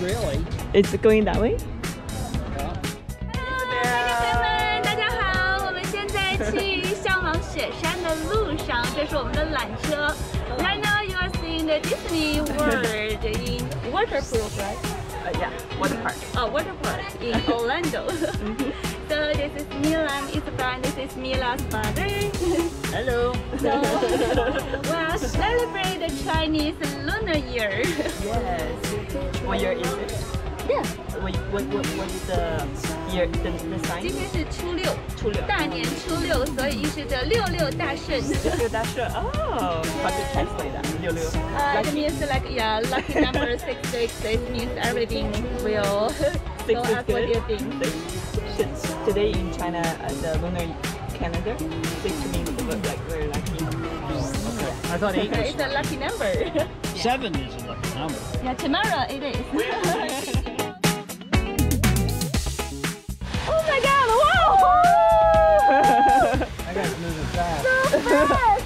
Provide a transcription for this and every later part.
really. It's going that way. Hello， 大家好，我们现在去向往雪山的路上，这是我们的缆车。Right now you are seeing the Disney World in waterproof, right? Yeah, water park. Oh, water park in Orlando. So this is Milan, Isabel, this is Mila's father. Hello. So we'll celebrate the Chinese Lunar Year. Yes. What year is it? Yeah. What is the year? The sign? 今天是初六，大年初六，所以预示着66大顺。66大顺。Oh, how to translate that? 66. It means like lucky number 666. It means everything will go as what you think. Today in China, the lunar calendar, 6 means like very lucky. Okay. I thought 8 It's a lucky number. 7 is a lucky number. Yeah, tomorrow it is. Oh my God! Wow! I got moving fast. So fast.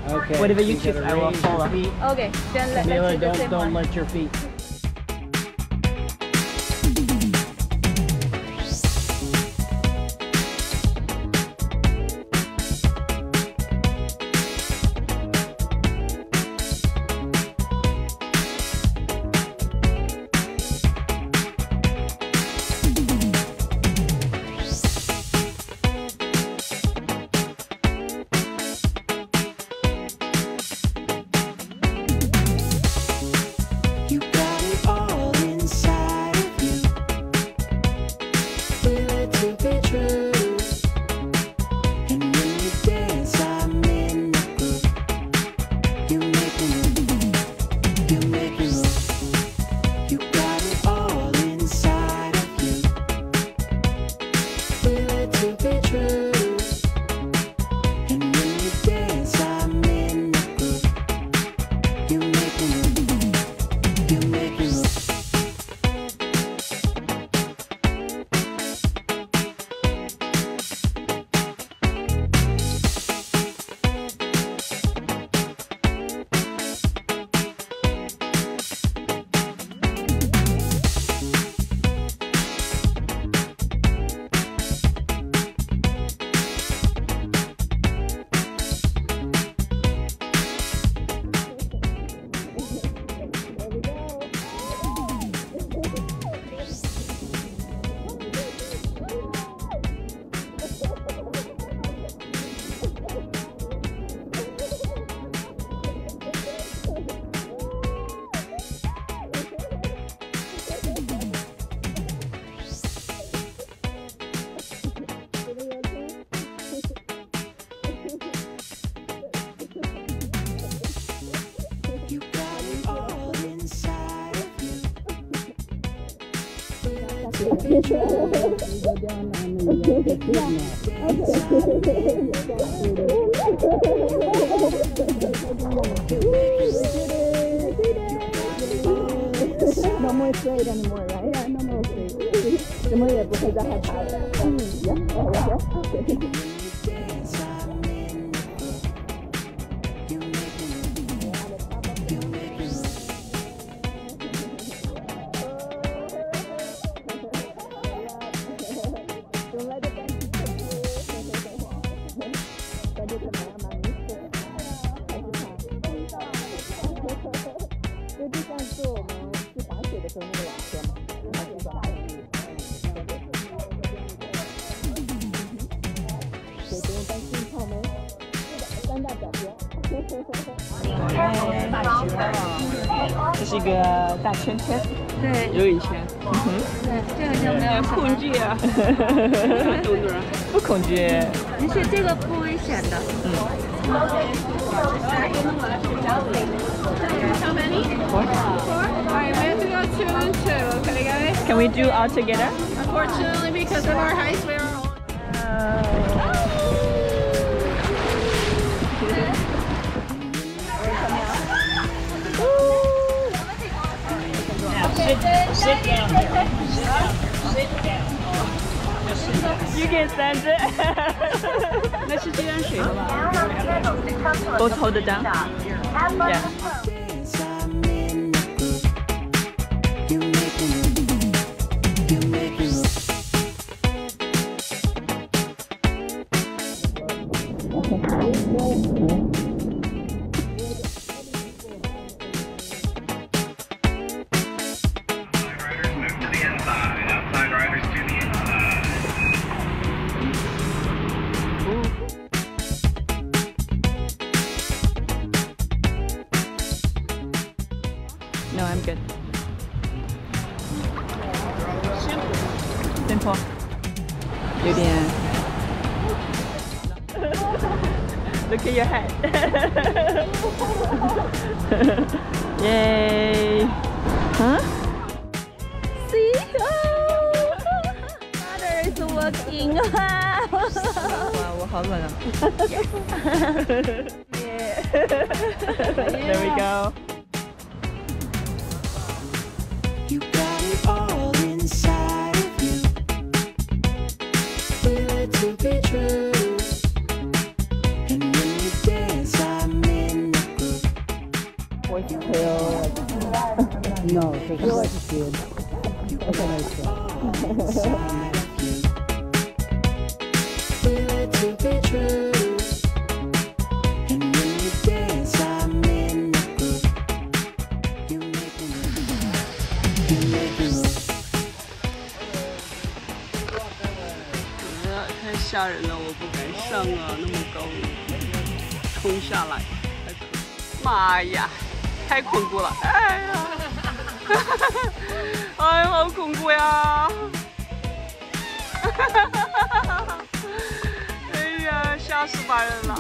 Okay. Whatever you gotta choose, I will raise your follow. feet. Okay, then let's Camila, do the same don't one. let your feet. No more afraid anymore, right? Yeah, no more afraid. 什么也不会再害怕了。这就像是我们去滑雪的时候那个缆车嘛，还是吧？所以不用担心泡没。是的，3大表哥。这是一个大圈圈，对游一圈。对，这个就没有恐惧啊！不恐惧。其实这个不危险的。How many? 4. Alright, we have to go 2 and 2, okay guys? Can we do all together? Unfortunately, because of our heights, we are all... Sit down here. Sit down. You can stand it. 那是自然水了吧 ？Both hold it down. Yeah. No, I'm good. Simple. 有点。Look at your head. Yay. Huh? See? Oh, water is working. 哇，我好冷啊。There we go. You got it all inside of you. Feel it to be true. And when you dance, I'm in the groove. No, take it like good. Feel it to be true. And when you dance, I'm in the groove. You make me move. You make me move. 太吓人了，我不敢上啊，那么高，冲下来，妈呀，太恐怖了！哎呀，哎，好恐怖呀！哎呀，吓死把人了！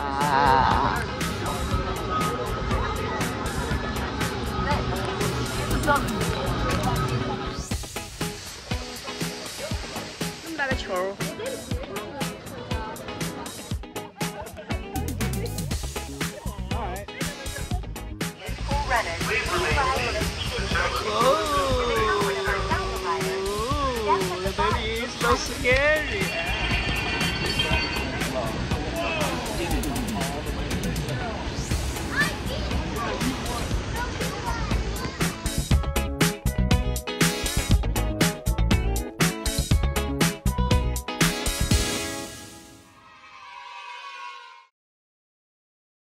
啊！那么大个球儿。Oh, that is so scary.